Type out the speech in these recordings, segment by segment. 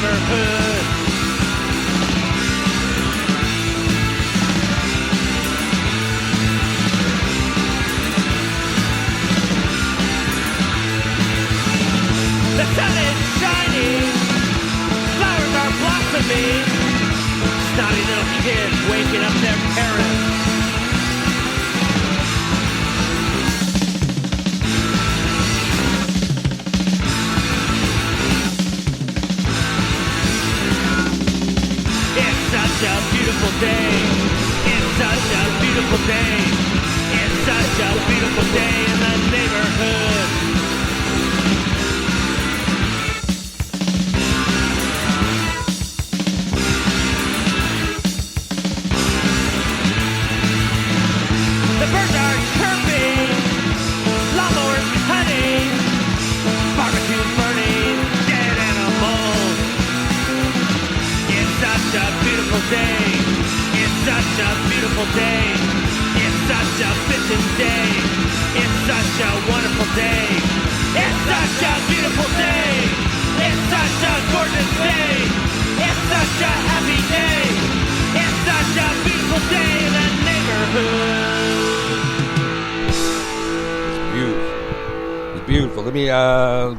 neighborhood. The sun is shining, flowers are blossoming, snotty little kids waking up their parents. It's such a beautiful day. It's such a beautiful day. It's such a beautiful day in the neighborhood. The birds are chirping, lawnmowers cutting, barbecue burning, dead animals. It's such a beautiful day. It's such a beautiful day. It's such a bitchin' day. It's such a wonderful day. It's such a beautiful day. It's such a gorgeous day. It's such a happy day. It's such a beautiful day in the neighborhood. It's beautiful. Let me,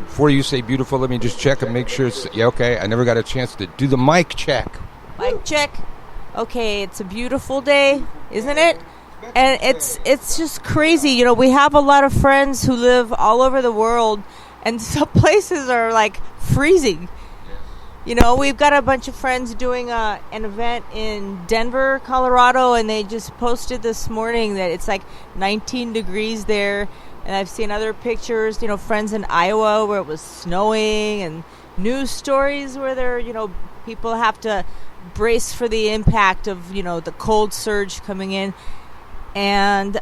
before you say beautiful, let me just check and make sure it's, yeah, okay. I never got a chance to do the mic check. Mic check. Okay, it's a beautiful day, isn't it? And it's just crazy. You know, we have a lot of friends who live all over the world, and some places are like freezing. You know, we've got a bunch of friends doing an event in Denver, Colorado, and they just posted this morning that it's like 19 degrees there. And I've seen other pictures, you know, friends in Iowa where it was snowing, and news stories where they're, you know, people have to brace for the impact of, you know, the cold surge coming in. And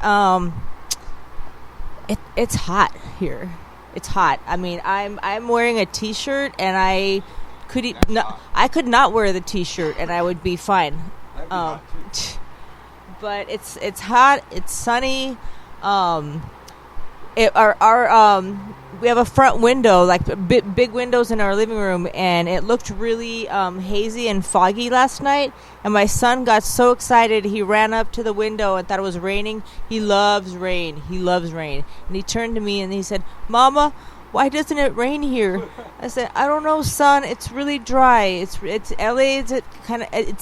it's hot here. It's hot. I mean, I'm wearing a t-shirt, and I could not wear the t-shirt and I would be fine. But it's hot. It's sunny. We have a front window, like big windows in our living room, and it looked really hazy and foggy last night. And my son got so excited, he ran up to the window and thought it was raining. He loves rain. And he turned to me and he said, "Mama, why doesn't it rain here?" I said, "I don't know, son. It's really dry. It's LA. It's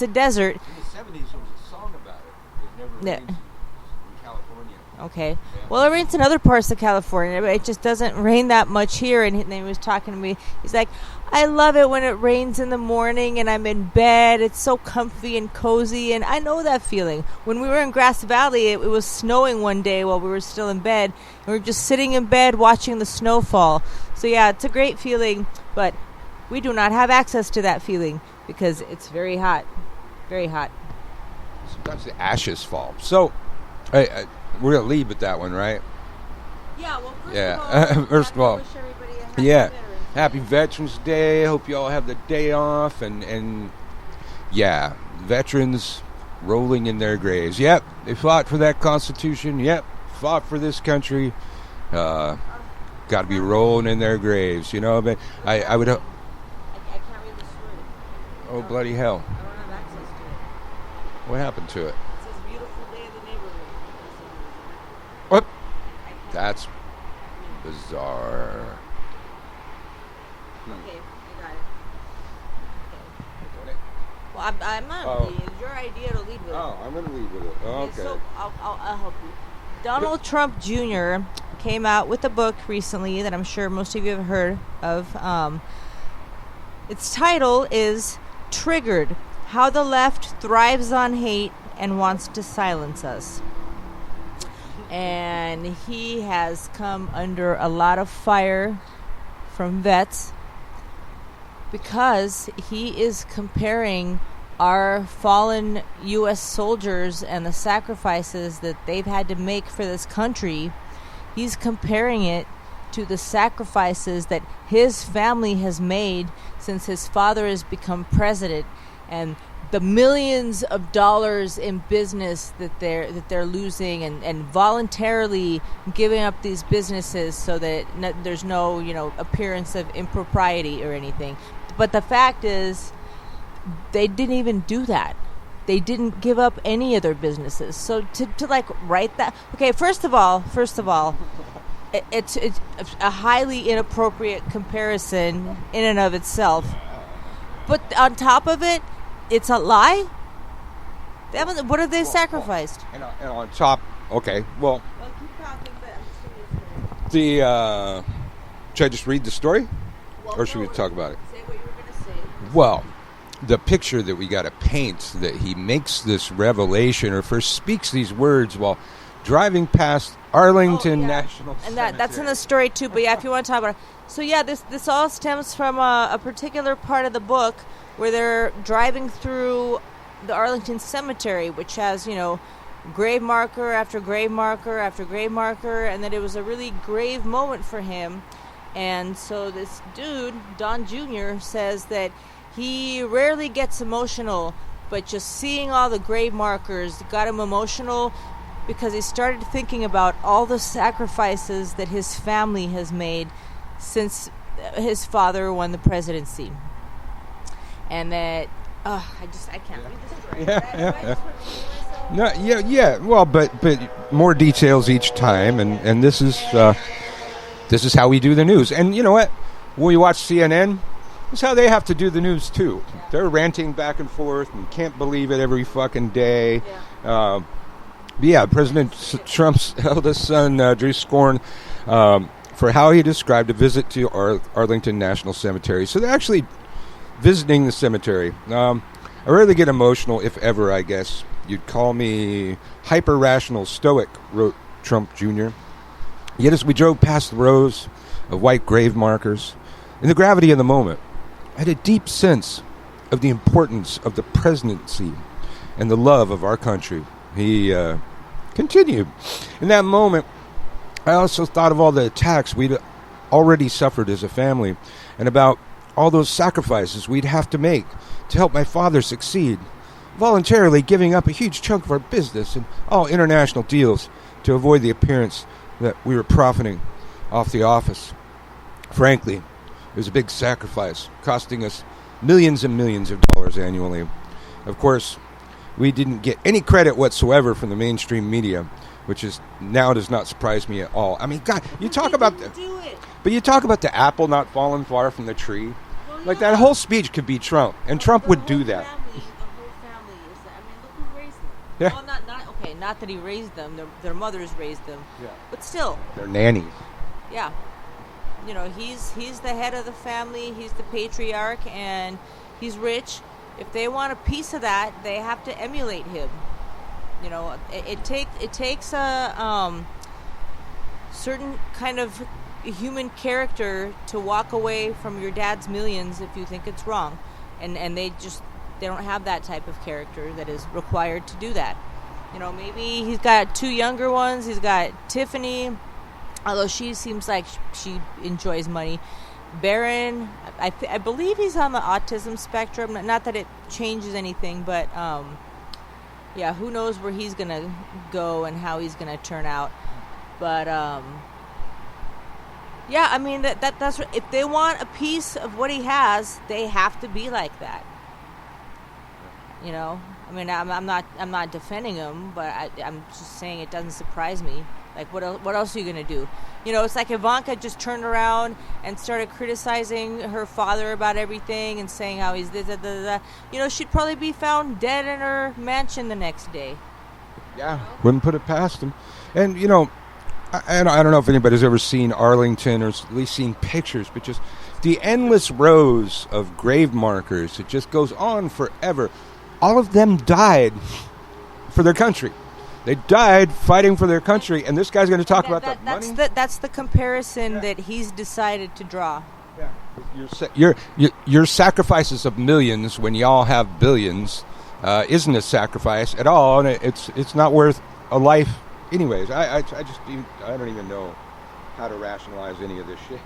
a desert." In the 70s, there was a song about it. It never rains in California. Okay. Well, it rains in other parts of California, but it just doesn't rain that much here. And he was talking to me. He's like, "I love it when it rains in the morning and I'm in bed. It's so comfy and cozy." And I know that feeling. When we were in Grass Valley, it was snowing one day while we were still in bed. And we were just sitting in bed watching the snow fall. So, yeah, it's a great feeling. But we do not have access to that feeling because it's very hot. Very hot. Sometimes the ashes fall. So, we're going to leave with that one, right? Yeah, well, first of all, wish everybody a happy Veterans Day. Happy Veterans Day. Hope you all have the day off. And yeah, veterans rolling in their graves. Yep, they fought for that Constitution. Yep, fought for this country. Got to be rolling in their graves, you know. But I would hope. I can't read the story. Oh, bloody hell. I don't have access to it. What happened to it? It says beautiful day in the neighborhood. What? That's bizarre. Okay, I got it. Okay. Well, I'm not. It's your idea to lead with it. Oh, I'm going to lead with it. Okay. So I'll help you. Donald Trump Jr. came out with a book recently that I'm sure most of you have heard of. Its title is Triggered: How the Left Thrives on Hate and Wants to Silence Us. And he has come under a lot of fire from vets because he is comparing our fallen U.S. soldiers and the sacrifices that they've had to make for this country. He's comparing it to the sacrifices that his family has made since his father has become president, and the millions of dollars in business that they're losing, and voluntarily giving up these businesses so that there's no appearance of impropriety or anything. but the fact is, they didn't even do that. They didn't give up any of their businesses. So to like write that. Okay, first of all, it's a highly inappropriate comparison in and of itself. But on top of it, it's a lie. What have they sacrificed? And on top, okay, well, Keep talking, but I'm just gonna say. should I just read the story? Or should we talk about it? Say what you were going to say. Well, the picture that we got to paint, that he makes this revelation or first speaks these words while driving past Arlington National Cemetery. And that's in the story too, but if you want to talk about it. So this all stems from a particular part of the book where they're driving through the Arlington Cemetery, which has, grave marker after grave marker after grave marker, and that it was a really grave moment for him. And so this dude, Don Jr., says that he rarely gets emotional, but just seeing all the grave markers got him emotional because he started thinking about all the sacrifices that his family has made since his father won the presidency. And that, I can't read this story. Yeah. Well, but more details each time, and this is how we do the news. And you know what? When we watch CNN, this is how they have to do the news too. They're ranting back and forth and can't believe it every fucking day. President Trump's eldest son drew scorn for how he described a visit to Arlington National Cemetery. So they're actually visiting the cemetery. I rarely get emotional, if ever, I guess. You'd call me hyper-rational stoic, wrote Trump Jr. Yet as we drove past the rows of white grave markers, in the gravity of the moment, I had a deep sense of the importance of the presidency and the love of our country. He continued. In that moment, I also thought of all the attacks we'd already suffered as a family and about all those sacrifices we'd have to make to help my father succeed, voluntarily giving up a huge chunk of our business and all international deals to avoid the appearance that we were profiting off the office. Frankly, it was a big sacrifice, costing us millions and millions of dollars annually. Of course, we didn't get any credit whatsoever from the mainstream media, which is now does not surprise me at all. I mean, God, you talk about the apple not falling far from the tree. Well, like that whole speech could be Trump, and Trump would do that. The whole family is that. I mean, look who raised them. Yeah. Well, not that he raised them. Their mothers raised them. Yeah. But still. They're nannies. Yeah. He's the head of the family. He's the patriarch, and he's rich. If they want a piece of that, they have to emulate him. It takes a certain kind of human character to walk away from your dad's millions if you think it's wrong, and they don't have that type of character that is required to do that. Maybe he's got two younger ones. He's got Tiffany, although she seems like she enjoys money. Barron, I believe he's on the autism spectrum. Not that it changes anything, but who knows where he's gonna go and how he's gonna turn out. But I mean that's what, if they want a piece of what he has, they have to be like that. I mean, I'm not defending him, but I'm just saying it doesn't surprise me. Like, what else are you gonna do? It's like Ivanka just turned around and started criticizing her father about everything and saying how he's this. She'd probably be found dead in her mansion the next day. Yeah, wouldn't put it past him. And I don't know if anybody's ever seen Arlington or at least seen pictures, but just the endless rows of grave markers. It just goes on forever. All of them died for their country. They died fighting for their country, and this guy's going to talk about the money. That's the comparison that he's decided to draw. Yeah. Your sacrifices of millions when y'all have billions isn't a sacrifice at all, and it's not worth a life. Anyways, I don't even know how to rationalize any of this shit.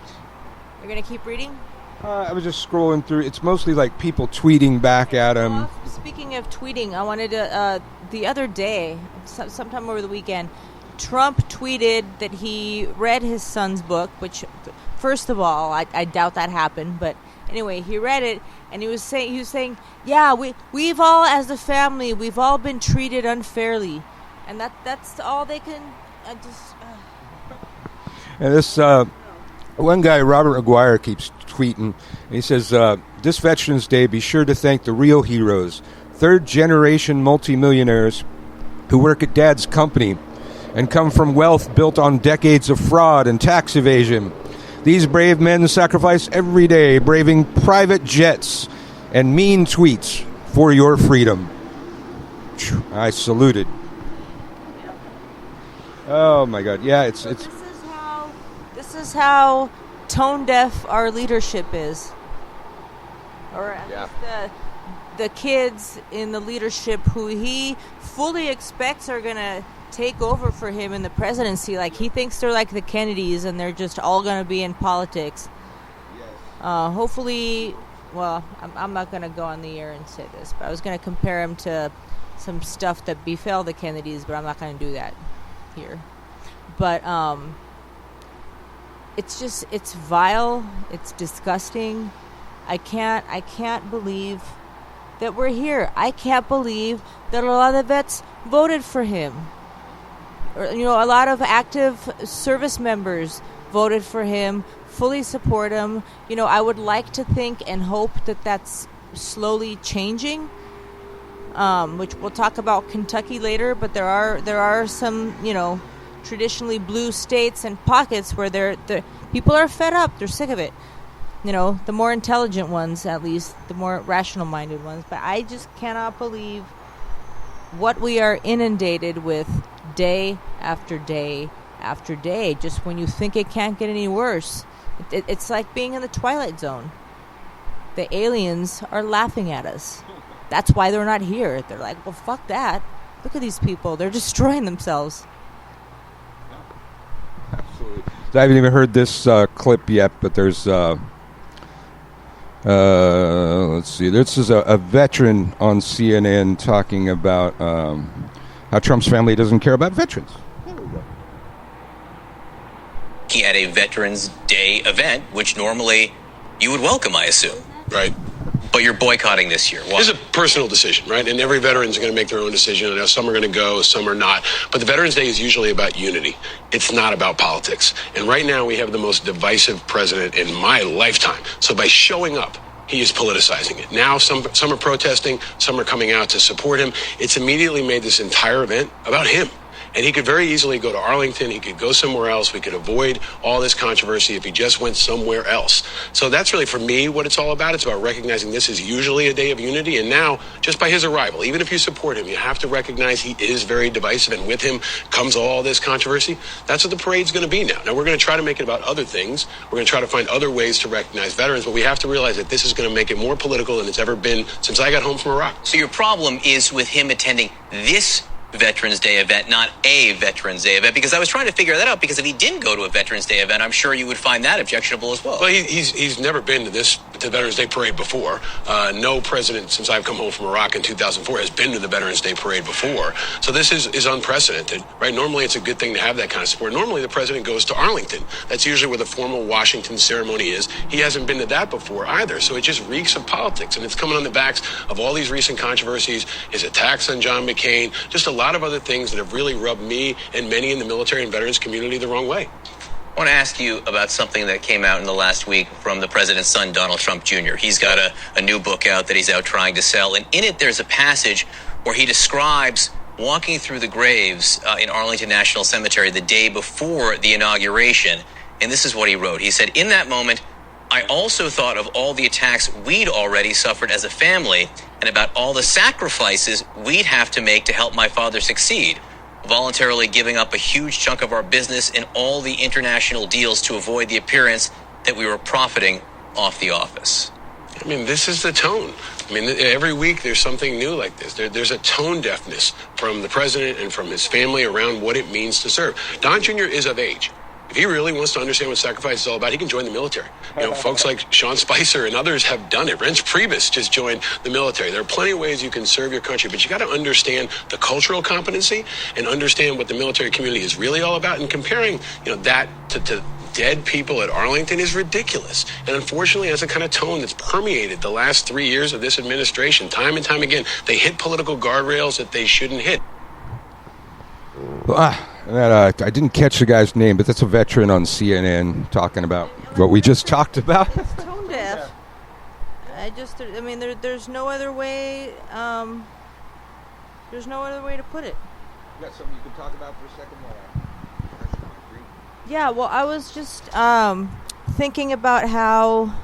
You're going to keep reading? I was just scrolling through. It's mostly like people tweeting back at him. Well, speaking of tweeting, I wanted to, the other day, sometime over the weekend, Trump tweeted that he read his son's book, which, first of all, I doubt that happened, but Anyway, he read it, and he was saying, yeah, we've all, as a family, we've all been treated unfairly, and that's all they can. And this one guy, Robert McGuire, keeps tweeting, and he says, this Veterans Day, be sure to thank the real heroes, third-generation multimillionaires who work at Dad's company and come from wealth built on decades of fraud and tax evasion. These brave men sacrifice every day, braving private jets and mean tweets for your freedom. I saluted. Oh my God! Yeah, it's. This is how tone deaf our leadership is, or at least the kids in the leadership who he fully expects are gonna take over for him in the presidency. Like, he thinks they're like the Kennedys and they're just all going to be in politics. Yes. Hopefully, well, I'm not going to go on the air and say this, but I was going to compare him to some stuff that befell the Kennedys, but I'm not going to do that here. But it's vile. It's disgusting. I can't believe that we're here. I can't believe that a lot of the vets voted for him. Or, a lot of active service members voted for him, fully support him. I would like to think and hope that that's slowly changing, which we'll talk about Kentucky later, but there are some, traditionally blue states and pockets where the people are fed up. They're sick of it. The more intelligent ones, at least, the more rational-minded ones. But I just cannot believe what we are inundated with day after day after day, just when you think it can't get any worse. It's like being in the Twilight Zone. The aliens are laughing at us. That's why they're not here. They're like, well, fuck that. Look at these people. They're destroying themselves. Absolutely. I haven't even heard this clip yet, but there's... let's see. This is a veteran on CNN talking about how Trump's family doesn't care about veterans. There we go. At a Veterans Day event, which normally you would welcome, I assume. Right. But you're boycotting this year. Why? This is a personal decision, right? And every veteran's going to make their own decision. I know some are going to go, some are not. But the Veterans Day is usually about unity. It's not about politics. And right now we have the most divisive president in my lifetime. So by showing up, he is politicizing it. Now some are protesting, some are coming out to support him. It's immediately made this entire event about him. And he could very easily go to Arlington. He could go somewhere else. We could avoid all this controversy if he just went somewhere else. So that's really, for me, what it's all about. It's about recognizing this is usually a day of unity. And now, just by his arrival, even if you support him, you have to recognize he is very divisive. And with him comes all this controversy. That's what the parade's going to be now. Now, we're going to try to make it about other things. We're going to try to find other ways to recognize veterans. But we have to realize that this is going to make it more political than it's ever been since I got home from Iraq. So your problem is with him attending this Veterans Day event, not a Veterans Day event, because I was trying to figure that out, because if he didn't go to a Veterans Day event, I'm sure you would find that objectionable as well. Well, he's never been to the Veterans Day parade before. No president since I've come home from Iraq in 2004 has been to the Veterans Day parade before. So this is unprecedented, right? Normally it's a good thing to have that kind of support. Normally the president goes to Arlington. That's usually where the formal Washington ceremony is. He hasn't been to that before either. So it just reeks of politics, and it's coming on the backs of all these recent controversies, his attacks on John McCain, just a lot of other things that have really rubbed me and many in the military and veterans community the wrong way. I want to ask you about something that came out in the last week from the president's son, Donald Trump Jr. He's got a new book out that he's out trying to sell, and in it there's a passage where he describes walking through the graves in Arlington National Cemetery the day before the inauguration, and this is what he wrote. He said, "In that moment, I also thought of all the attacks we'd already suffered as a family and about all the sacrifices we'd have to make to help my father succeed, voluntarily giving up a huge chunk of our business and all the international deals to avoid the appearance that we were profiting off the office." I mean, this is the tone. I mean, every week there's something new like this. There's a tone deafness from the president and from his family around what it means to serve. Don Jr. is of age. If he really wants to understand what sacrifice is all about, he can join the military. Folks like Sean Spicer and others have done it. Reince Priebus just joined the military. There are plenty of ways you can serve your country, but you got to understand the cultural competency and understand what the military community is really all about. And comparing, that to dead people at Arlington is ridiculous. And unfortunately, that's a kind of tone that's permeated the last 3 years of this administration. Time and time again, they hit political guardrails that they shouldn't hit. I didn't catch the guy's name, but that's a veteran on CNN talking about what we just talked about. It's tone deaf. There's no other way. There's no other way to put it. You got something you can talk about for a second? Yeah, well, I was just thinking about how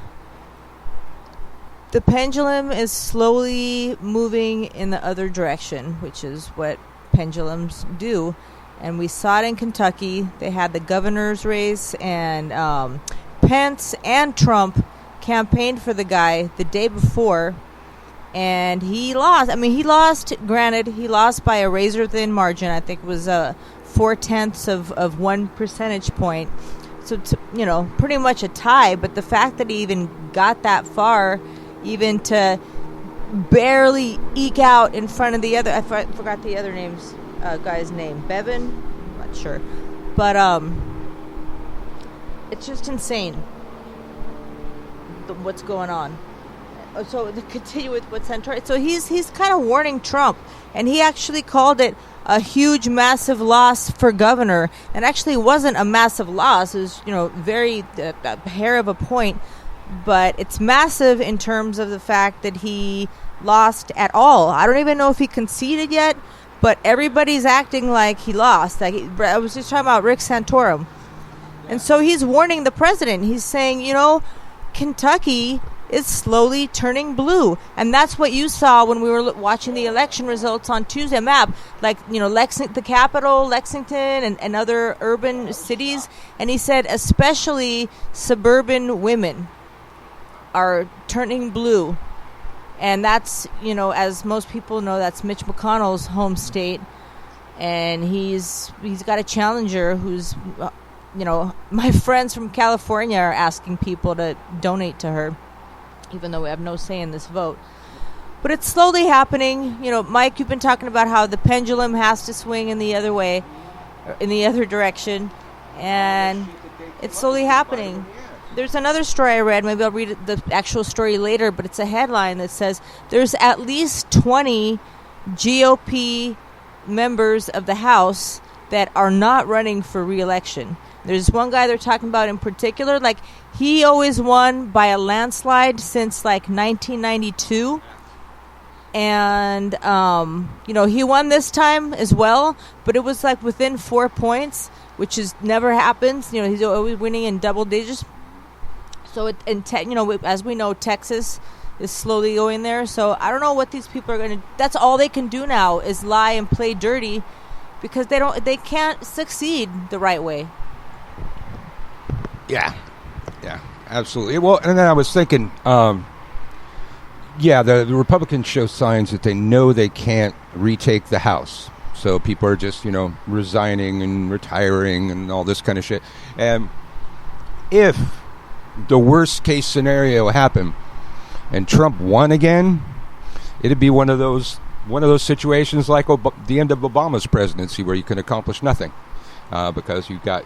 the pendulum is slowly moving in the other direction, which is what pendulums do. And we saw it in Kentucky. They had the governor's race, and Pence and Trump campaigned for the guy the day before, and he lost. I mean, he lost, granted, he lost by a razor-thin margin. I think it was 0.4 of 1 percentage point. So, pretty much a tie. But the fact that he even got that far, even to barely eke out in front of the other, I forgot the other guy's name. Bevin? I'm not sure. But it's just insane what's going on. So to continue with what's on Trump, so he's kind of warning Trump, and he actually called it a huge, massive loss for governor. And actually, it wasn't a massive loss. It was, very a hair of a point, but it's massive in terms of the fact that he lost at all. I don't even know if he conceded yet, but everybody's acting like he lost. I was just talking about Rick Santorum, and so he's warning the president. He's saying, Kentucky is slowly turning blue, and that's what you saw when we were watching the election results on Tuesday map, the capital, Lexington, and other urban cities. And he said especially suburban women are turning blue, and that's, as most people know, that's Mitch McConnell's home state, and he's got a challenger who's my friends from California are asking people to donate to her, even though we have no say in this vote. But it's slowly happening. Mike, you've been talking about how the pendulum has to swing in the other way, in the other direction, and it's slowly happening. There's another story I read. Maybe I'll read the actual story later, but it's a headline that says there's at least 20 GOP members of the House that are not running for re-election. There's one guy they're talking about in particular, he always won by a landslide since 1992. And, he won this time as well, but it was within 4 points, which never happens. He's always winning in double digits. So, as we know, Texas is slowly going there. So I don't know what these people are going to, that's all they can do now is lie and play dirty, because they can't succeed the right way. Yeah, absolutely. Well, and then I was thinking, the Republicans show signs that they know they can't retake the House. So people are just, resigning and retiring and all this kind of shit. And if the worst case scenario happened and Trump won again, it'd be one of those situations like the end of Obama's presidency, where you can accomplish nothing. Because you've got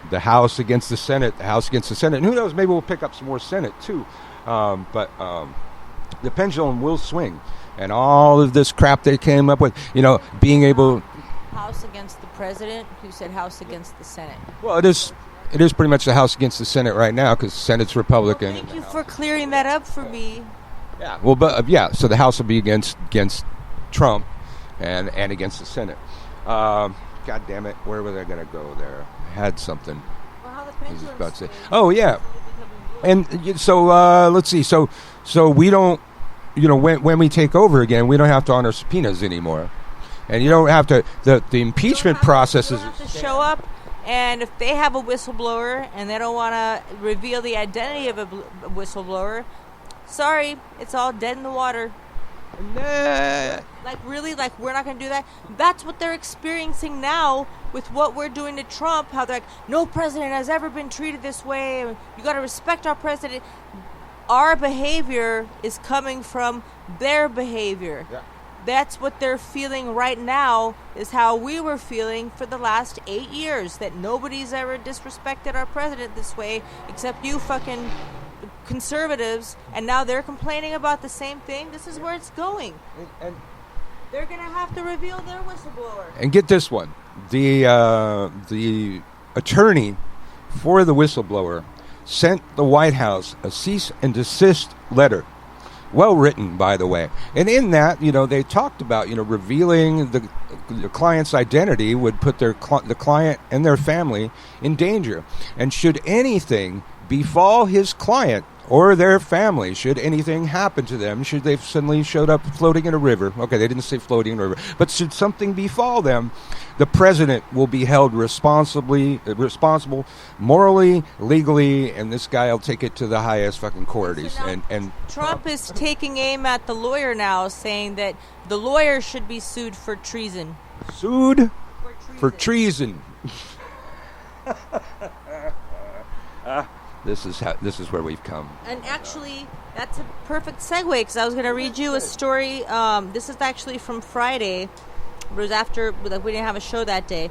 the House against the Senate, and who knows, maybe we'll pick up some more Senate too. But the pendulum will swing, and all of this crap they came up with, being able House against the president. Who said House against the Senate? Well, it is pretty much the House against the Senate right now, because the Senate's Republican. Well, thank you for clearing that up for me. Yeah. Well, but so the House will be against Trump, and against the Senate. God damn it! Where were they going to go there? I had something. Well, how the I was pendulum about to say. Oh yeah, and so let's see. So we don't, when we take over again, we don't have to honor subpoenas anymore, and you don't have to. The impeachment process is. You don't have to show up, and if they have a whistleblower and they don't want to reveal the identity of a whistleblower, sorry, it's all dead in the water. Nah. Really? We're not going to do that? That's what they're experiencing now with what we're doing to Trump. How they're no president has ever been treated this way. You got to respect our president. Our behavior is coming from their behavior. Yeah. that's what they're feeling right now, is how we were feeling for the last 8 years, that nobody's ever disrespected our president this way except you fucking conservatives, and now they're complaining about the same thing. This is where it's going. And they're going to have to reveal their whistleblower. And get this one. The attorney for the whistleblower sent the White House a cease and desist letter. Well written, by the way. And in that, they talked about, revealing the client's identity would put the client and their family in danger. And should anything befall his client or their family, should anything happen to them, should they suddenly showed up floating in a river, okay, they didn't say floating in a river, but should something befall them, the president will be held responsible morally, legally, and this guy will take it to the highest fucking court. And Trump is taking aim at the lawyer now, saying that the lawyer should be sued for treason. Sued for treason. This is where we've come. And actually, that's a perfect segue, because I was going to read you a story. This is actually from Friday. It was after, we didn't have a show that day.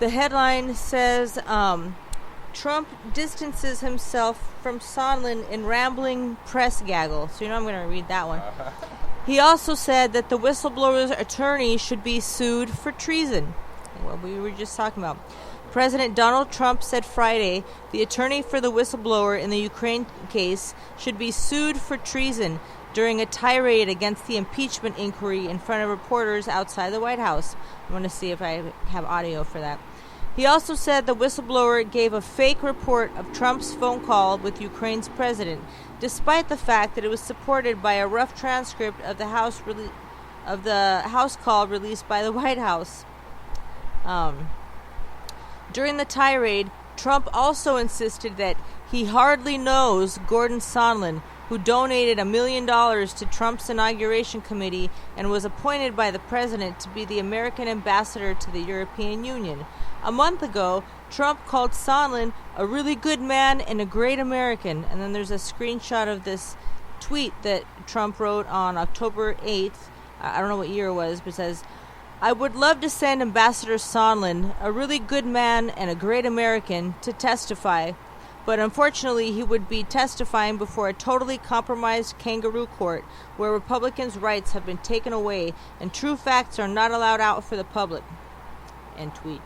The headline says, Trump distances himself from Sondland in rambling press gaggle. So I'm going to read that one. He also said that the whistleblower's attorney should be sued for treason. What we were just talking about. President Donald Trump said Friday the attorney for the whistleblower in the Ukraine case should be sued for treason during a tirade against the impeachment inquiry in front of reporters outside the White House. I'm going to see if I have audio for that. He also said the whistleblower gave a fake report of Trump's phone call with Ukraine's president, despite the fact that it was supported by a rough transcript of the House call released by the White House. During the tirade, Trump also insisted that he hardly knows Gordon Sondland, who donated $1 million to Trump's inauguration committee and was appointed by the president to be the American ambassador to the European Union. A month ago, Trump called Sondland a really good man and a great American. And then there's a screenshot of this tweet that Trump wrote on October 8th. I don't know what year it was, but it says, I would love to send Ambassador Sondland, a really good man and a great American, to testify, but unfortunately he would be testifying before a totally compromised kangaroo court where Republicans' rights have been taken away and true facts are not allowed out for the public. End tweet.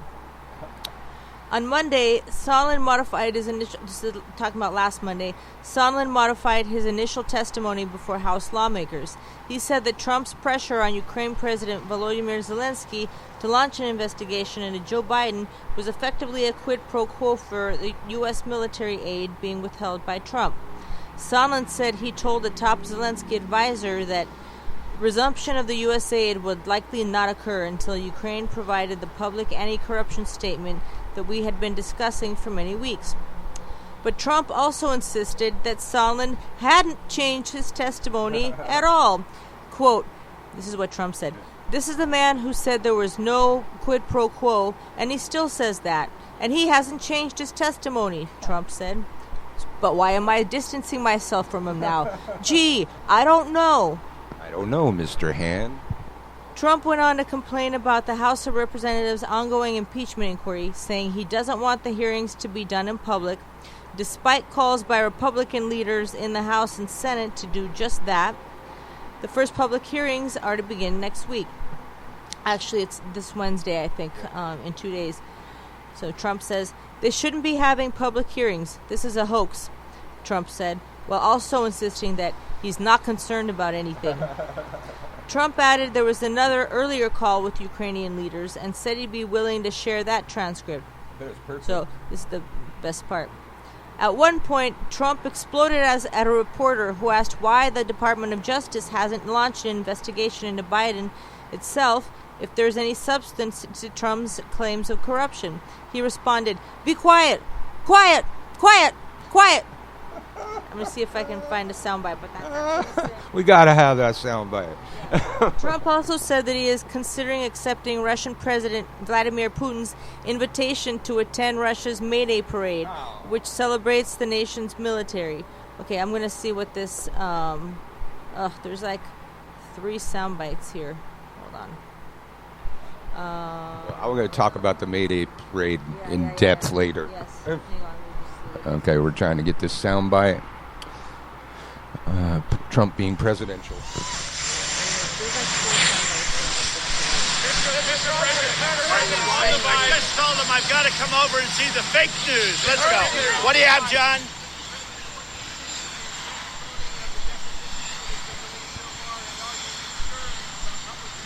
On Monday, Sondland modified his initial... This is talking about last Monday. Sondland modified his initial testimony before House lawmakers. He said that Trump's pressure on Ukraine President Volodymyr Zelensky to launch an investigation into Joe Biden was effectively a quid pro quo for the U.S. military aid being withheld by Trump. Sondland said he told a top Zelensky advisor that resumption of the U.S. aid would likely not occur until Ukraine provided the public anti-corruption statement that we had been discussing for many weeks. But Trump also insisted that Sondland hadn't changed his testimony at all. Quote, this is what Trump said, "This is the man who said there was no quid pro quo, and he still says that. And he hasn't changed his testimony," Trump said. "But why am I distancing myself from him now? Gee, I don't know." I don't know, Mr. Hand. Trump went on to complain about the House of Representatives' ongoing impeachment inquiry, saying he doesn't want the hearings to be done in public, despite calls by Republican leaders in the House and Senate to do just that. The first public hearings are to begin next week. Actually, it's this Wednesday, I think, in 2 days. So Trump says, they shouldn't be having public hearings. This is a hoax, Trump said, while also insisting that he's not concerned about anything. Trump added there was another earlier call with Ukrainian leaders and said he'd be willing to share that transcript. So this is the best part. At one point, Trump exploded at a reporter who asked why the Department of Justice hasn't launched an investigation into Biden itself if there's any substance to Trump's claims of corruption. He responded, "Be quiet, quiet, quiet, quiet." I'm going to see if I can find a soundbite, but that's We got to have that soundbite. Trump also said that he is considering accepting Russian President Vladimir Putin's invitation to attend Russia's Mayday parade, which celebrates the nation's military. Okay, I'm going to see what this... there's like 3 sound bites here. Hold on. We're going to talk about the Mayday parade in depth later. Yes. Hang on, let me just see it. Okay, we're trying to get this sound bite. Trump being presidential. There's like 4 sound bites. I just told him I've got to come over and see the fake news. Let's go. What do you have, John?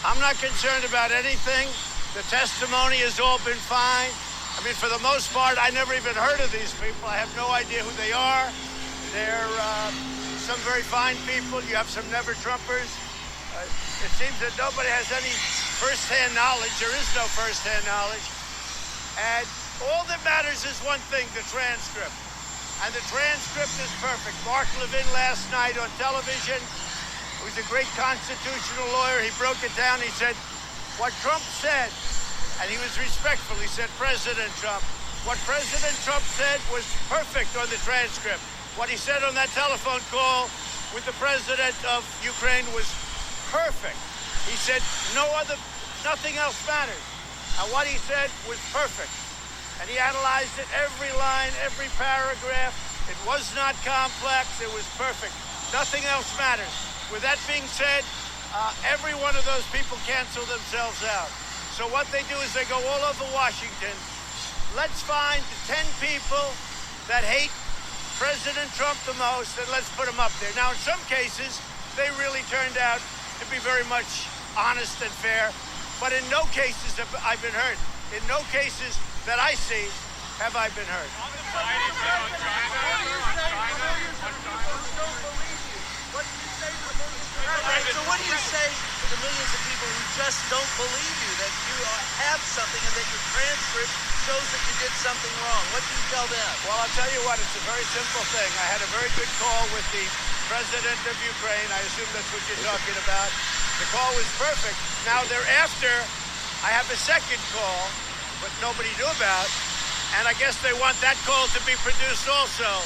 I'm not concerned about anything. The testimony has all been fine. I mean, for the most part, I never even heard of these people. I have no idea who they are. They're some very fine people. You have some never-Trumpers. It seems that nobody has any first-hand knowledge. There is no first-hand knowledge. And all that matters is one thing, the transcript. And the transcript is perfect. Mark Levin last night on television, who's a great constitutional lawyer, he broke it down. He said, what Trump said, and he was respectful, he said, President Trump, what President Trump said was perfect on the transcript. What he said on that telephone call with the president of Ukraine was perfect. He said, nothing else matters. And what he said was perfect. And he analyzed it, every line, every paragraph. It was not complex, it was perfect. Nothing else matters. With that being said, every one of those people cancel themselves out. So what they do is they go all over Washington. Let's find the 10 people that hate President Trump the most, and let's put them up there. Now, in some cases, they really turned out to be very much honest and fair, but in no cases have I been hurt. In no cases that I see have I been hurt. So what do you say to the millions of people who just don't believe you, that you have something and that your transcript shows that you did something wrong? What do you tell them? Well, I'll tell you what, it's a very simple thing. I had a very good call with the president of Ukraine. I assume that's what you're talking about. The call was perfect. Now, thereafter, I have a second call, but nobody knew about, and I guess they want that call to be produced also.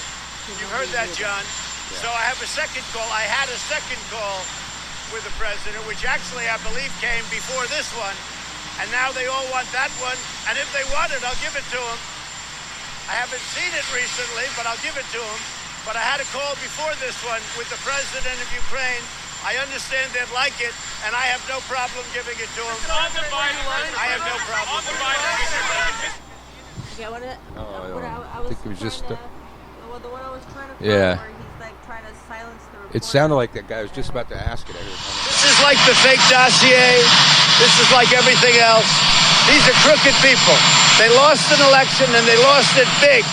You heard that, John. So I have a second call. I had a second call with the president, which actually I believe came before this one, and now they all want that one, and if they want it, I'll give it to them. I haven't seen it recently, but I'll give it to them. But I had a call before this one with the president of Ukraine. I understand they'd like it, and I have no problem giving it to them. I have no problem. Okay, I think it was just the one I was trying to find, Yeah. where he's like trying to silence the reporter. It sounded like that guy was just about to ask it. I heard him. This is like the fake dossier. This is like everything else. These are crooked people. They lost an election, and they lost it big.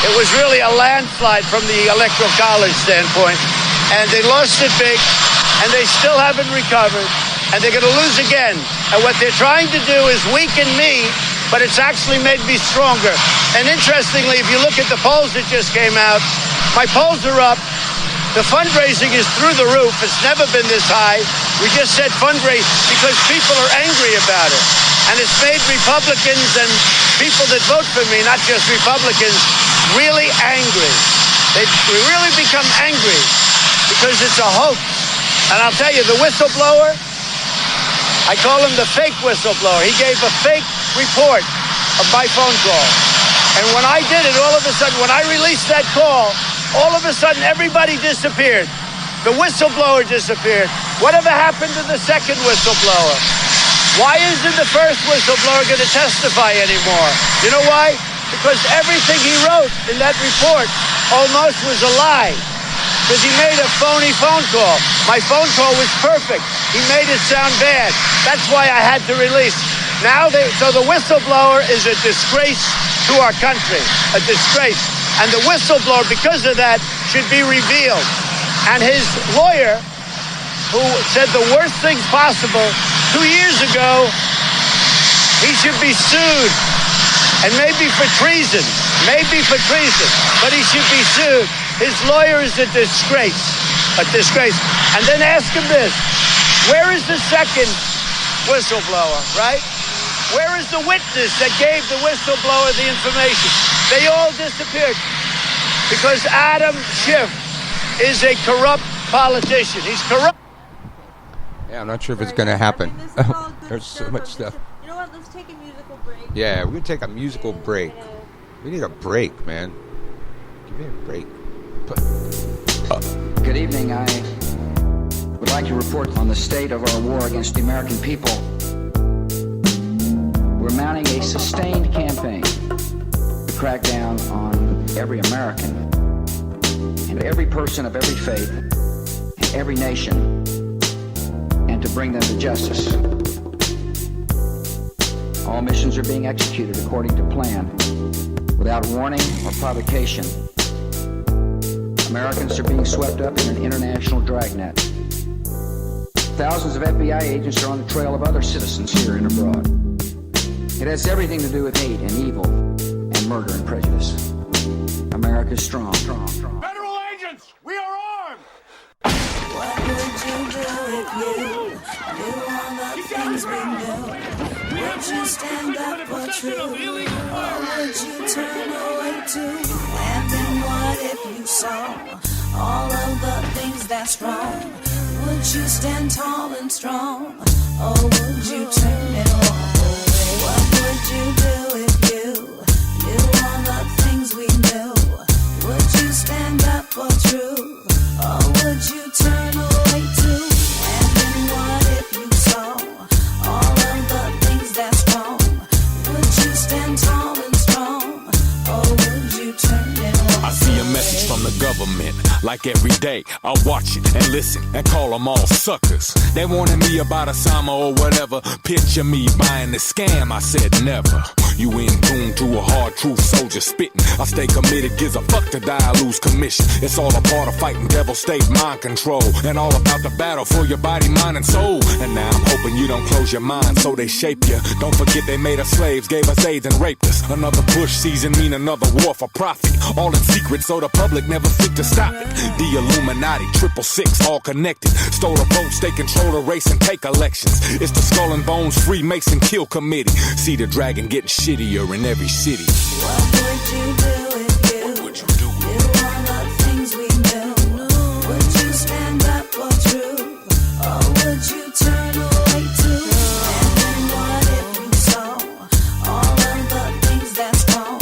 It was really a landslide from the Electoral College standpoint. And they lost it big, and they still haven't recovered, and they're going to lose again. And what they're trying to do is weaken me, but it's actually made me stronger. And interestingly, if you look at the polls that just came out, my polls are up. The fundraising is through the roof. It's never been this high. We just said fundraise because people are angry about it. And it's made Republicans and people that vote for me, not just Republicans, really angry. They really become angry because it's a hoax. And I'll tell you, the whistleblower, I call him the fake whistleblower. He gave a fake report of my phone call. And when I did it, all of a sudden, when I released that call, all of a sudden, everybody disappeared. The whistleblower disappeared. Whatever happened to the second whistleblower? Why isn't the first whistleblower going to testify anymore? You know why? Because everything he wrote in that report almost was a lie. Because he made a phony phone call. My phone call was perfect. He made it sound bad. That's why I had to release. So the whistleblower is a disgrace to our country. A disgrace. And the whistleblower, because of that, should be revealed. And his lawyer, who said the worst things possible 2 years ago, he should be sued. And maybe for treason. Maybe for treason. But he should be sued. His lawyer is a disgrace. A disgrace. And then ask him this. Where is the second whistleblower, right? Where is the witness that gave the whistleblower the information? They all disappeared because Adam Schiff is a corrupt politician. He's corrupt. Yeah, I'm not sure if it's going to happen. I mean, this is all good There's so much stuff. You know what? Let's take a musical break. Yeah, we're going to take a musical break. We need a break, man. Give me a break. Good evening. I would like to report on the state of our war against the American people. We're mounting a sustained campaign to crack down on every American and every person of every faith and every nation, and to bring them to justice. All missions are being executed according to plan, without warning or provocation. Americans are being swept up in an international dragnet. Thousands of FBI agents are on the trail of other citizens here and abroad. It has everything to do with hate and evil and murder and prejudice. America's strong. Federal agents, we are armed! What would you do if you knew all the things we knew? Would you stand up for truth? Or would you turn away too? And then what if you saw all of the things that's wrong? Would you stand tall and strong? Or would you turn and walk away? What would you do if you knew all the things we knew? Would you stand up for truth? Or would you turn away too? And then what if you saw all of the things that's wrong? Would you stand tall and strong? Or would you turn and walk I see a message from the government, like every day. I watch it and listen and call them all suckers. They wanted me about Osama or whatever. Picture me buying the scam, I said never. You in tune to a hard truth soldier spitting. I stay committed, gives a fuck to die, I lose commission. It's all a part of fighting devil state mind control, and all about the battle for your body, mind, and soul. And now I'm hoping you don't close your mind so they shape you. Don't forget they made us slaves, gave us AIDS and raped us. Another Bush season mean another war for profit. All in secret so the public never think to stop it. The Illuminati, 666, all connected. Stole the votes, they control the race and take elections. It's the Skull and Bones Freemason Kill Committee. See the dragon getting shittier in every city. What would you do if you knew all the things we knew? Would you stand up for truth? Or would you turn away too? And then what if you saw all of the things that's wrong?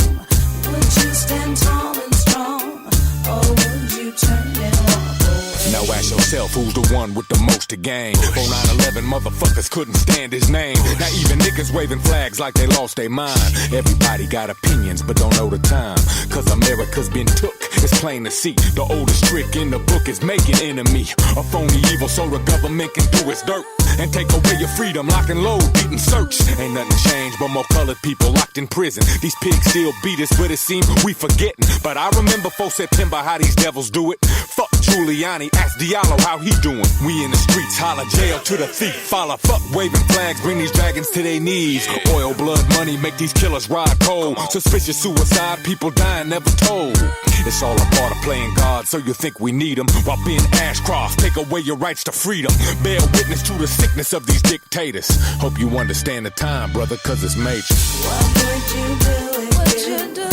Would you stand tall and strong? Or would you turn and walk away? Now ask yourself who's the one with the most to gain. On 9/11 motherfuckers couldn't stand his name. Now even niggas waving flags like they lost their mind. Everybody got opinions but don't know the time. Cause America's been took, it's plain to see. The oldest trick in the book is making enemy. A phony evil so the government can do its dirt and take away your freedom, lock and load, beat and search. Ain't nothing changed but more colored people locked in prison. These pigs still beat us but it seems we forgetting. But I remember 4 September how these devils do it. Fuck Giuliani, ask Diallo how he doing. We in the streets, holler jail to the thief. Follow, fuck waving flags, bring these dragons to their knees. Oil, blood, money, make these killers ride cold. Suspicious suicide, people dying, never told. It's all a part of playing God, so you think we need them. While being Ashcroft, take away your rights to freedom. Bear witness to the sickness of these dictators. Hope you understand the time, brother, cause it's major. What would you do if you knew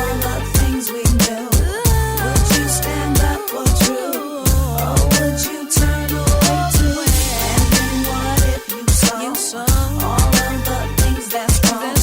all the things we knew? Would you stand up for truth? Or would you turn away too? And then what if you saw all of the things that's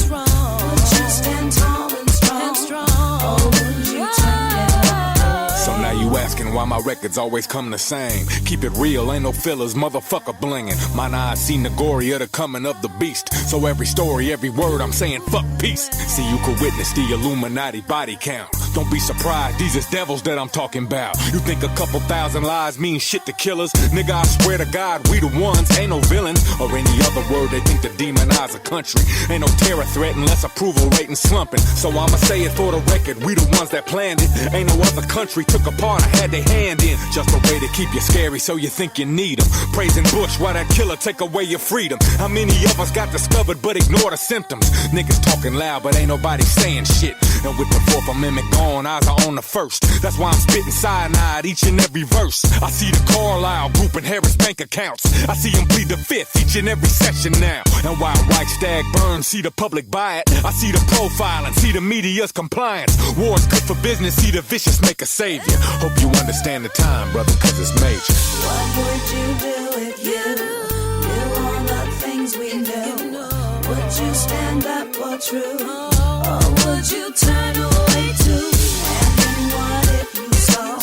wrong? Would you stand tall and strong? Or would you turn and walk away? So now you asking why my records always come the same. Keep it real, ain't no fillers, motherfucker blinging. Mine eyes seen the glory of the coming of the beast. So every story, every word I'm saying, fuck peace. See, you could witness the Illuminati body count. Don't be surprised, these is devils that I'm talking about. You think a couple thousand lies mean shit to killers? Nigga, I swear to God, we the ones, ain't no villains. Or any other word they think to demonize a country. Ain't no terror threat unless approval rating slumping. So I'ma say it for the record, we the ones that planned it. Ain't no other country took a part or had their hand in. Just a way to keep you scary so you think you need them. Praising Bush while that killer take away your freedom. How many of us got discovered but ignore the symptoms? Niggas talking loud but ain't nobody saying shit. And with the 4th Amendment gone, eyes are on the 1st. That's why I'm spitting cyanide each and every verse. I see the Carlisle group in Harris bank accounts. I see them plead the 5th each and every session now. And while Reichstag burns, see the public buy it. I see the profiling, see the media's compliance. War's good for business, see the vicious make a savior. Hope you understand the time, brother, cause it's major. What would you do if you knew all the things we knew? Would you stand up for truth? Or would you turn away too? And then what if you saw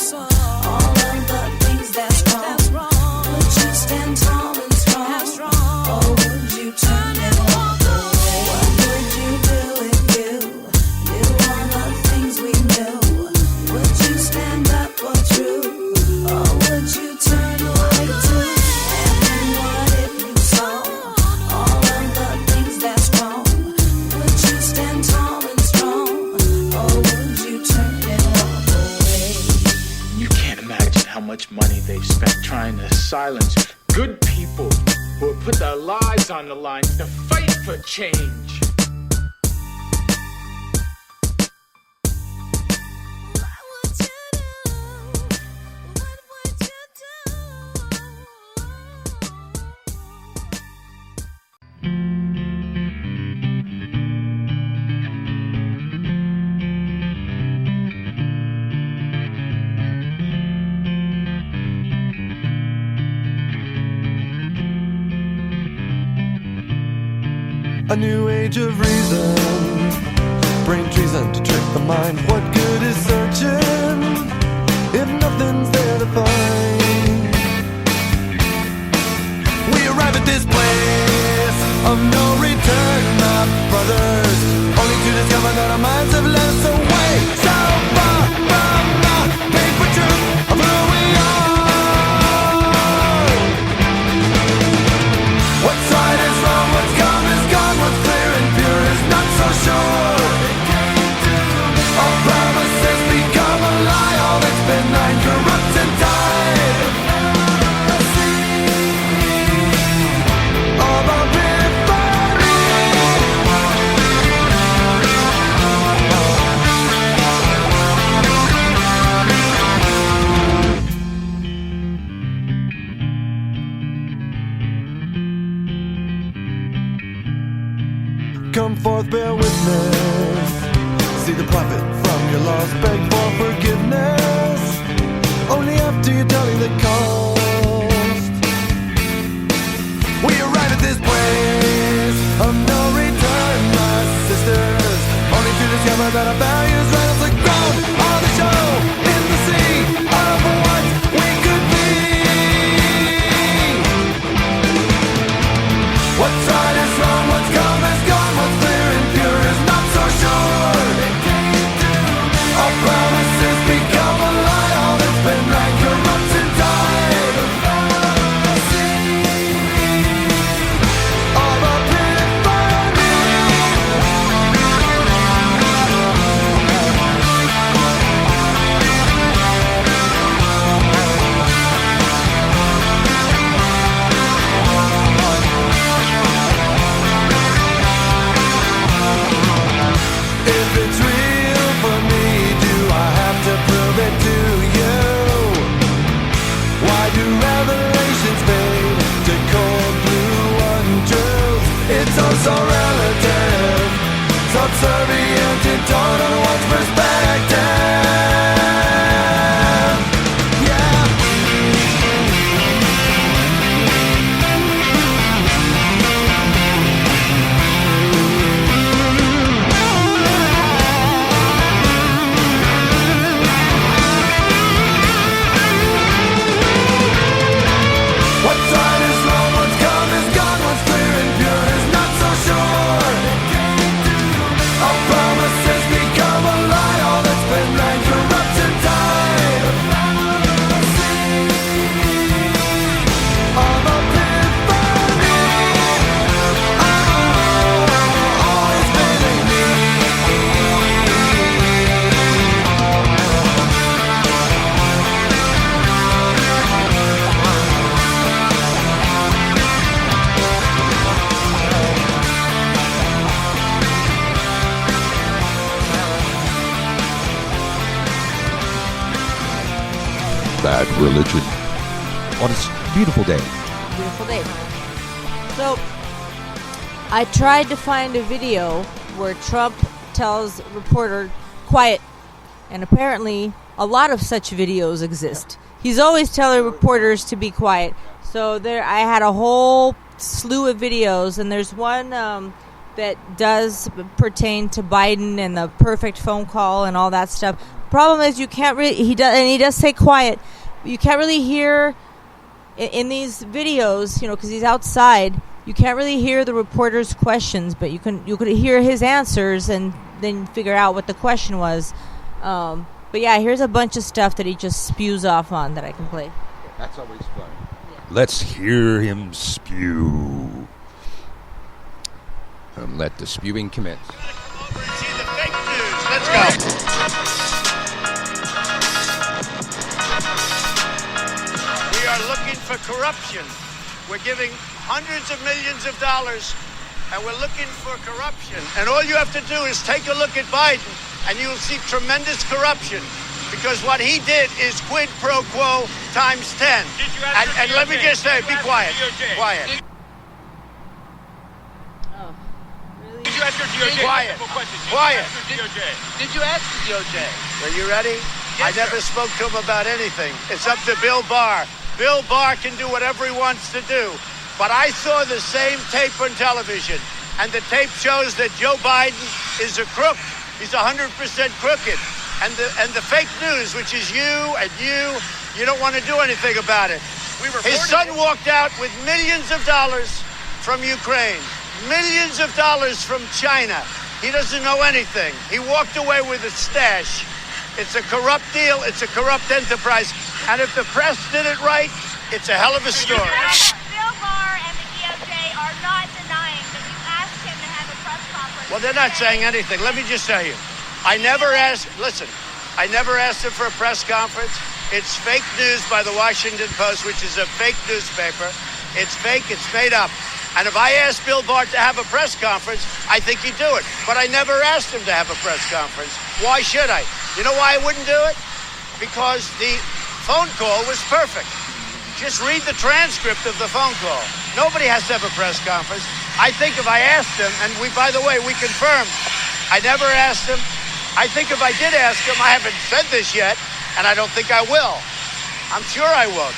all of the things that's wrong? Would you stand tall and strong? Or would you turn and walk away? What would you do if you knew all the things we knew? Would you stand up for truth? Or would you turn away too? And then what if you saw all of the things that's wrong? Would you stand tall and strong? Or would you turn and walk away? You can't imagine how much money they've spent trying to silence good people who have put their lives on the line to fight for change. What would you do? What would you A new age of reason, brain treason to trick the mind. What good is searching if nothing's there to find? We arrive at this place of no return, my brothers, only to discover that our minds have led us away so far from the paper truth of who we are. What's right is wrong, what's come is gone, what's clear and pure is not so sure. All promises become a lie, all that's benign corrupts and died. Of our come forth, bear witness. See the profit from your loss, beg for forgiveness. Only after you tally the cost. We arrive at this place of no return, my sisters, only to discover that our values right off the ground on the show in the sea of what we could be. What's right is wrong, what's come is gone, what's clear and pure is not so sure. All promises become a lie, all that's been right corrupts and died. Of our if it's real for me, do I have to prove it to you? Why do revelations fade to cold blue untruths? It's all so relative, subservient in total one's perspective. Yeah. What's right is wrong, what's come is gone, what's clear and pure is not so sure. All promises become a lie, all that's been right corrupts and died. Of epiphany, always failing me. Bad religion. On a beautiful day. Beautiful day. So, I tried to find a video where Trump tells reporter, quiet. And apparently, a lot of such videos exist. He's always telling reporters to be quiet. So there, I had a whole slew of videos, and there's one that does pertain to Biden and the perfect phone call and all that stuff. Problem is, you can't really. He does say quiet. You can't really hear in these videos, because he's outside. You can't really hear the reporter's questions, but you could hear his answers and then figure out what the question was. But yeah, here's a bunch of stuff that he just spews off on that I can play. That's always fun. Let's hear him spew. And let the spewing commence. See the fake news. Let's go. We are looking for corruption. We're giving hundreds of millions of dollars, and we're looking for corruption. And all you have to do is take a look at Biden, and you will see tremendous corruption. Because what he did is quid pro quo times 10. And let me just say, be quiet. Quiet. Oh, really? Did you ask your DOJ? Quiet. Quiet. Did you ask the DOJ? Are you ready? Yes, I never spoke to him about anything. It's up to Bill Barr. Bill Barr can do whatever he wants to do. But I saw the same tape on television, and the tape shows that Joe Biden is a crook. He's 100% crooked. And the fake news, which is you don't want to do anything about it. His son walked out with millions of dollars from Ukraine, millions of dollars from China. He doesn't know anything. He walked away with a stash. It's a corrupt deal. It's a corrupt enterprise. And if the press did it right, it's a hell of a story. Bill Barr and the DOJ are not denying that you asked him to have a press conference. Well, they're not saying anything. Let me just tell you. I never asked him for a press conference. It's fake news by the Washington Post, which is a fake newspaper. It's fake, it's made up. And if I asked Bill Barr to have a press conference, I think he'd do it. But I never asked him to have a press conference. Why should I? You know why I wouldn't do it? Because the phone call was perfect. Just read the transcript of the phone call. Nobody has to have a press conference. I think if I asked him, and by the way, we confirmed, I never asked him. I think if I did ask him, I haven't said this yet, and I don't think I will. I'm sure I won't.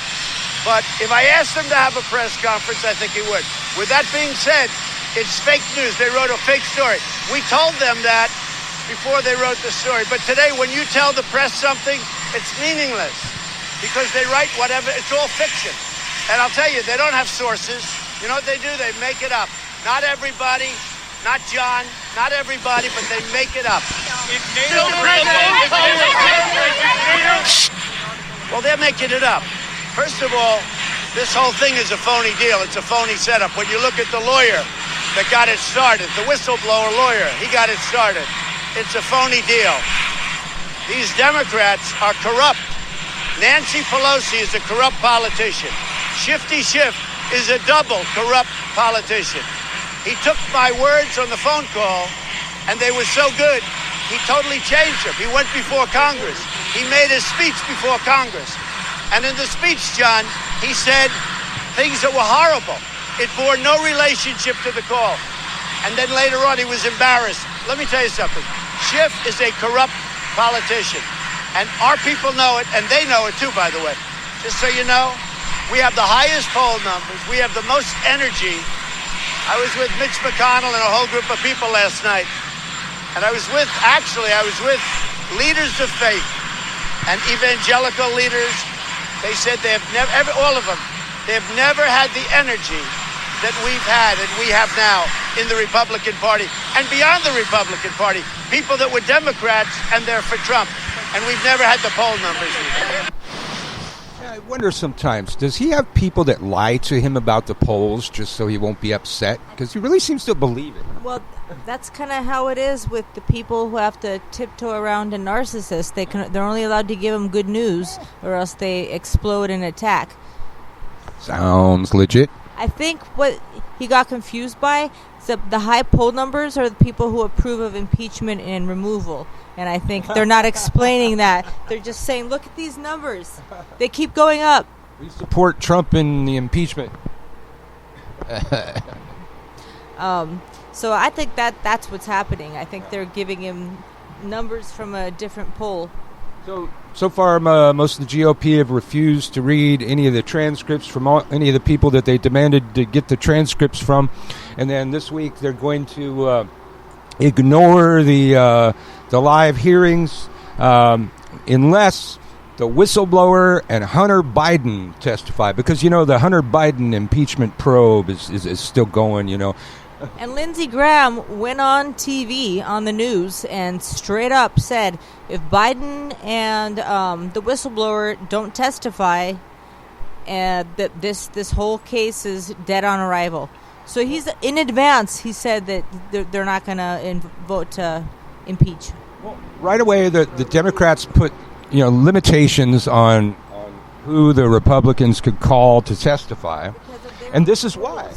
But if I asked him to have a press conference, I think he would. With that being said, it's fake news. They wrote a fake story. We told them that before they wrote the story. But today, when you tell the press something, it's meaningless because they write whatever. It's all fiction. And I'll tell you, they don't have sources. You know what they do? They make it up. Not everybody, not John, not everybody, but they make it up. Well, they're making it up. First of all, this whole thing is a phony deal. It's a phony setup. When you look at the lawyer that got it started, the whistleblower lawyer, he got it started. It's a phony deal. These Democrats are corrupt. Nancy Pelosi is a corrupt politician. Shifty Schiff is a double corrupt politician. He took my words on the phone call, and they were so good, he totally changed them. He went before Congress. He made a speech before Congress. And in the speech, John, he said things that were horrible. It bore no relationship to the call. And then later on, he was embarrassed. Let me tell you something. Schiff is a corrupt politician. And our people know it, and they know it too, by the way. Just so you know, we have the highest poll numbers. We have the most energy. I was with Mitch McConnell and a whole group of people last night. And I was with leaders of faith and evangelical leaders. They said they have never, all of them, they have never had the energy that we've had and we have now in the Republican Party and beyond the Republican Party. People that were Democrats and they're for Trump. And we've never had the poll numbers either. I wonder sometimes, does he have people that lie to him about the polls just so he won't be upset? Because he really seems to believe it. Well, that's kind of how it is with the people who have to tiptoe around a narcissist. They're only allowed to give them good news or else they explode and attack. Sounds legit. I think what he got confused by is that the high poll numbers are the people who approve of impeachment and removal. And I think they're not explaining that. They're just saying, look at these numbers. They keep going up. We support Trump in the impeachment. So I think that's what's happening. I think they're giving him numbers from a different poll. So So far, most of the GOP have refused to read any of the transcripts from any of the people that they demanded to get the transcripts from. And then this week, they're going to ignore the live hearings unless the whistleblower and Hunter Biden testify. Because, the Hunter Biden impeachment probe is still going, And Lindsey Graham went on TV on the news and straight up said, if Biden and the whistleblower don't testify, that this whole case is dead on arrival. So he's in advance. He said that they're not going to vote to impeach. Well, right away, the Democrats put limitations on who the Republicans could call to testify, and this is why.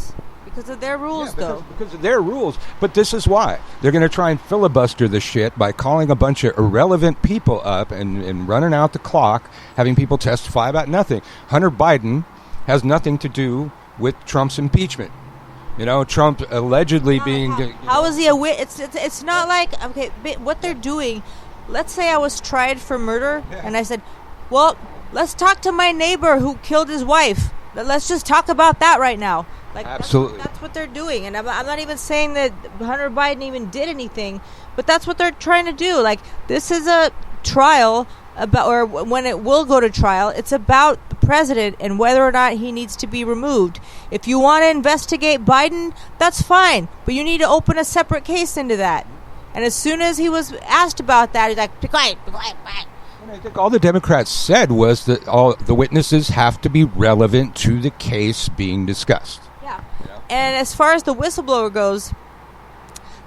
Because of their rules, though. Because of their rules. But this is why. They're going to try and filibuster the shit by calling a bunch of irrelevant people up and running out the clock, having people testify about nothing. Hunter Biden has nothing to do with Trump's impeachment. Trump allegedly being... How is he a witness? It's not like... Okay, what they're doing... Let's say I was tried for murder, and I said, well, let's talk to my neighbor who killed his wife. Let's just talk about that right now. Absolutely. That's what they're doing. And I'm not even saying that Hunter Biden even did anything, but that's what they're trying to do. This is a trial about, or when it will go to trial, it's about the president and whether or not he needs to be removed. If you want to investigate Biden, that's fine, but you need to open a separate case into that. And as soon as he was asked about that, he's like, be quiet, be quiet, be quiet. I think all the Democrats said was that all the witnesses have to be relevant to the case being discussed. Yeah. And as far as the whistleblower goes,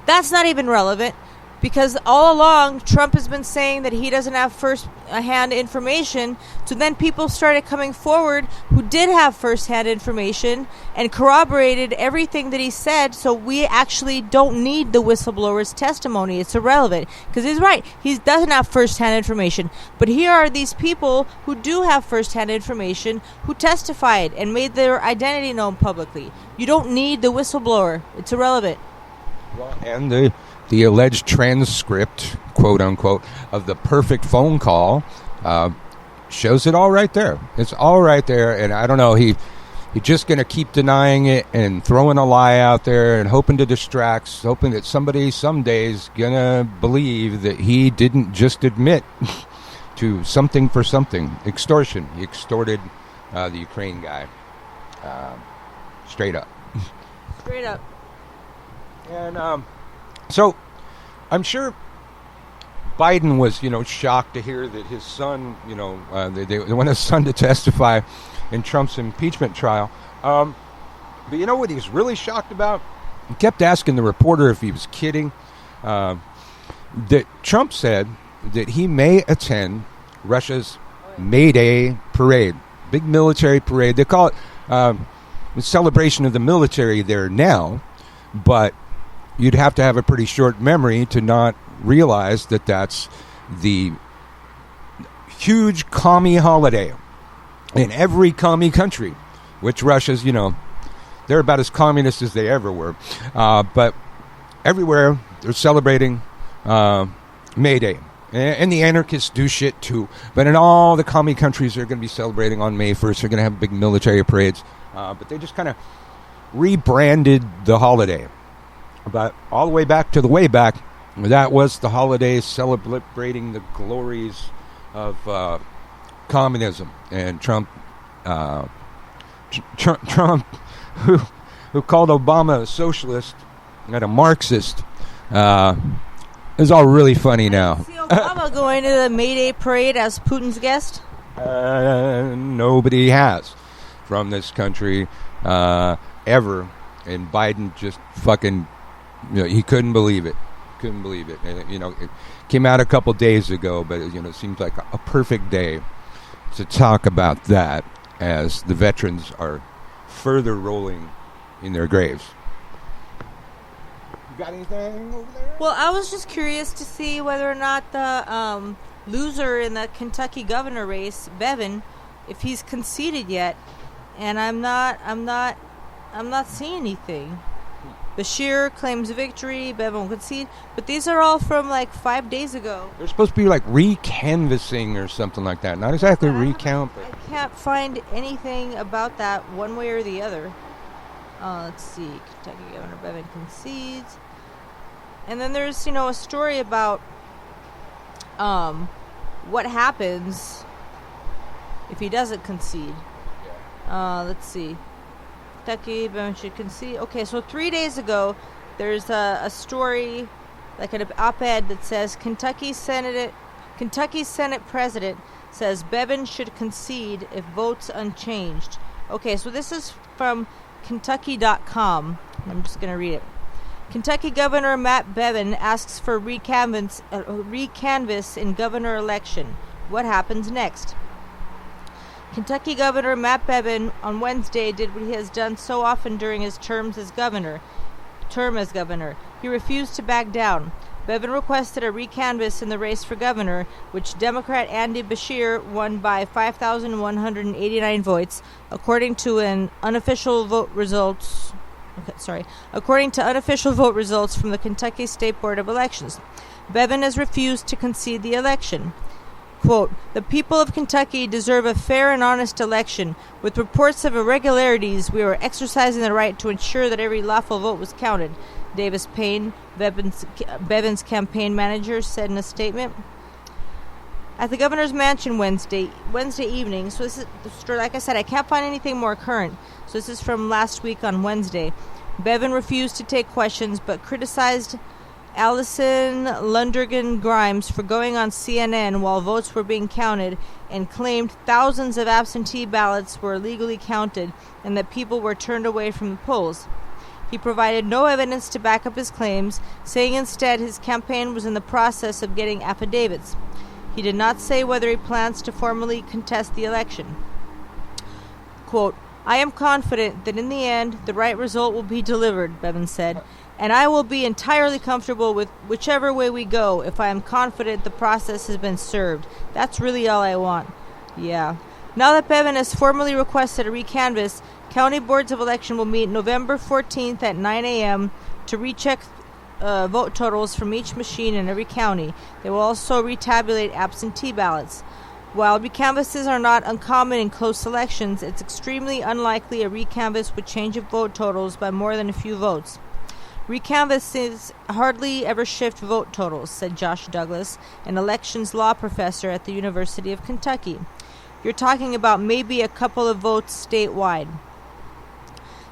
that's not even relevant because all along Trump has been saying that he doesn't have first-hand information. So then people started coming forward who did have first-hand information and corroborated everything that he said. So we actually don't need the whistleblower's testimony. It's irrelevant because he's right. He doesn't have first-hand information. But here are these people who do have first-hand information who testified and made their identity known publicly. You don't need the whistleblower. It's irrelevant. Well, and the alleged transcript, quote unquote, of the perfect phone call shows it all right there. It's all right there, and I don't know, he's just going to keep denying it and throwing a lie out there and hoping to distract, hoping that somebody someday's going to believe that he didn't just admit to something for something. Extortion. He extorted the Ukraine guy. Straight up. Straight up. And so I'm sure Biden was, shocked to hear that his son, they want his son to testify in Trump's impeachment trial. But you know what he's really shocked about? He kept asking the reporter if he was kidding. That Trump said that he may attend Russia's Mayday parade, big military parade. They call it the celebration of the military there now, but you'd have to have a pretty short memory to not realize that that's the huge commie holiday in every commie country, which Russia's, they're about as communist as they ever were. But everywhere they're celebrating Mayday. And the anarchists do shit too. But in all the commie countries, they're going to be celebrating on May 1st. They're going to have big military parades. But they just kind of rebranded the holiday. But all the way back to the way back, that was the holiday celebrating the glories of communism. And Trump, who called Obama a socialist and a Marxist, is all really funny now. See Obama going to the Mayday parade as Putin's guest? Nobody has from this country ever. And Biden just fucking... he couldn't believe it. Couldn't believe it. And, it came out a couple days ago, but, it seems like a perfect day to talk about that as the veterans are further rolling in their graves. You got anything over there? Well, I was just curious to see whether or not the loser in the Kentucky governor race, Bevin, if he's conceded yet. And I'm not seeing anything. Bashir claims victory. Bevin will concede. But these are all from like 5 days ago. They're supposed to be like recanvassing or something like that. Not exactly recount, but I can't find anything about that one way or the other. Let's see. Kentucky Governor Bevin concedes. And then there's, a story about what happens if he doesn't concede. Let's see. Kentucky Bevin should concede. Okay, so 3 days ago, there's a story, like an op-ed that says Kentucky Senate President says Bevin should concede if votes unchanged. Okay, so this is from Kentucky.com. I'm just going to read it. Kentucky Governor Matt Bevin asks for recanvass in governor election. What happens next? Kentucky Governor Matt Bevin on Wednesday did what he has done so often during his term as governor. He refused to back down. Bevin requested a recanvass in the race for governor, which Democrat Andy Bashir won by 5,189 votes, according to unofficial vote results from the Kentucky State Board of Elections. Bevin has refused to concede the election. Quote, "The people of Kentucky deserve a fair and honest election. With reports of irregularities, we are exercising the right to ensure that every lawful vote was counted," Davis Payne, Bevin's campaign manager, said in a statement. At the governor's mansion Wednesday evening, so this is, like I said, I can't find anything more current, so this is from last week on Wednesday. Bevin refused to take questions, but criticized Allison Lundergan Grimes for going on CNN while votes were being counted and claimed thousands of absentee ballots were illegally counted and that people were turned away from the polls. He provided no evidence to back up his claims, saying instead his campaign was in the process of getting affidavits. He did not say whether he plans to formally contest the election. Quote, "I am confident that in the end the right result will be delivered," Bevin said, "and I will be entirely comfortable with whichever way we go if I am confident the process has been served. That's really all I want." Yeah. Now that Bevin has formally requested a recanvass, county boards of election will meet November 14th at 9 a.m. to recheck vote totals from each machine in every county. They will also retabulate absentee ballots. While recanvasses are not uncommon in close elections, it's extremely unlikely a recanvass would change vote totals by more than a few votes. Recanvasses hardly ever shift vote totals, said Josh Douglas, an elections law professor at the University of Kentucky. You're talking about maybe a couple of votes statewide.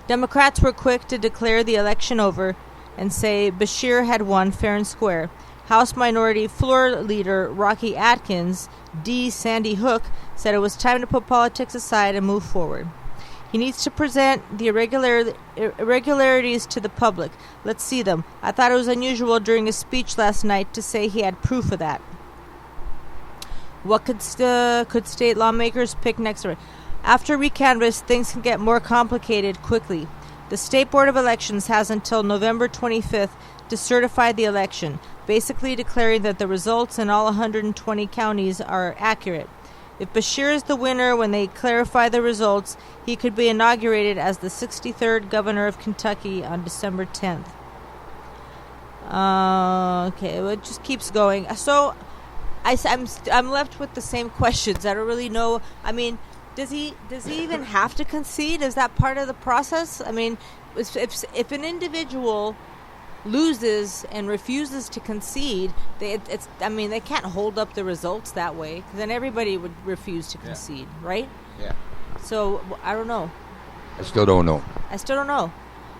Democrats were quick to declare the election over and say Bashir had won fair and square. House Minority Floor Leader Rocky Atkins, D. Sandy Hook, said it was time to put politics aside and move forward. He needs to present the irregularities to the public. Let's see them. I thought it was unusual during his speech last night to say he had proof of that. What could state lawmakers pick next? After recanvass, things can get more complicated quickly. The State Board of Elections has until November 25th to certify the election, basically declaring that the results in all 120 counties are accurate. If Bashir is the winner when they clarify the results, he could be inaugurated as the 63rd governor of Kentucky on December 10th. Okay, well, it just keeps going. So I'm left with the same questions. I don't really know. I mean, does he even have to concede? Is that part of the process? I mean, if an individual loses and refuses to concede, they can't hold up the results that way. Then everybody would refuse to concede, right? Yeah. So I don't know. I still don't know.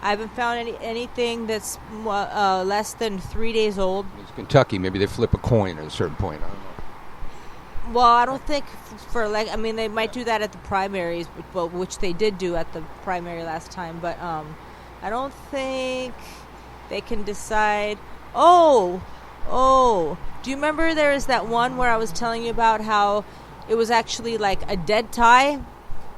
I haven't found anything that's less than 3 days old. It's Kentucky. Maybe they flip a coin at a certain point. I don't know. Well, I don't think they might do that at the primaries, which they did do at the primary last time. But I don't think they can decide. Oh, do you remember there was that one where I was telling you about how it was actually like a dead tie,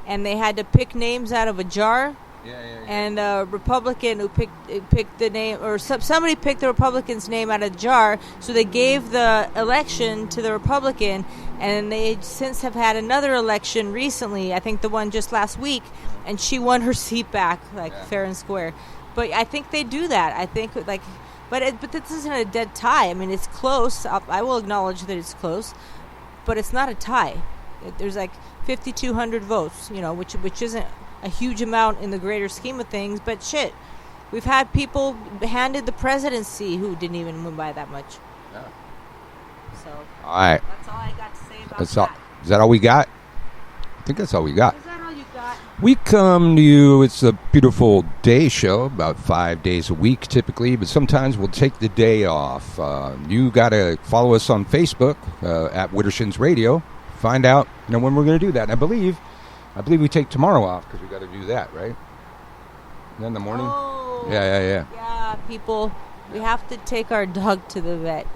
and they had to pick names out of a jar? Yeah. And a Republican who picked the name, or somebody picked the Republican's name out of the jar, so they gave the election to the Republican, and they since have had another election recently, I think the one just last week, and she won her seat back, fair and square. But I think they do that. I think but this isn't a dead tie. I mean, it's close. I will acknowledge that it's close, but it's not a tie. There's like 5,200 votes, which isn't a huge amount in the greater scheme of things. But shit, we've had people handed the presidency who didn't even win by that much. Yeah. So all right. that's all I got to say about That's that. all. Is that all we got? I think that's all we got. Is that all you got? We come to you, it's a beautiful day show, about 5 days a week typically, but sometimes we'll take the day off. You got to follow us on Facebook at Widdershins Radio. Find out when we're going to do that. And I believe we take tomorrow off because we got to do that, right? And then in the morning? Oh, Yeah. Yeah, people, we have to take our dog to the vet.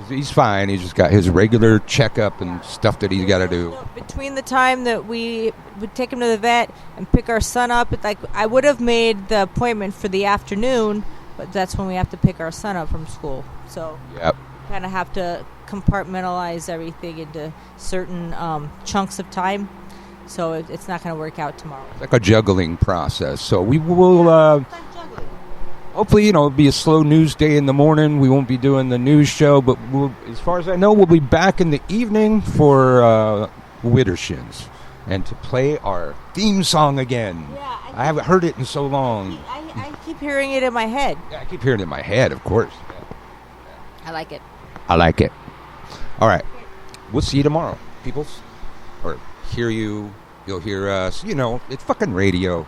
He's fine. He's just got his regular checkup and stuff that he's got to do. Between the time that we would take him to the vet and pick our son up, I would have made the appointment for the afternoon, but that's when we have to pick our son up from school. So yep. Kind of have to compartmentalize everything into certain chunks of time. So it's not going to work out tomorrow. It's like a juggling process. So we will... hopefully, it'll be a slow news day in the morning. We won't be doing the news show, but as far as I know, we'll be back in the evening for Widdershins and to play our theme song again. Yeah, I haven't heard it in so long. I keep hearing it in my head. Yeah, I keep hearing it in my head, of course. I like it. I like it. All right. We'll see you tomorrow, peoples. Or hear you. You'll hear us. It's fucking radio.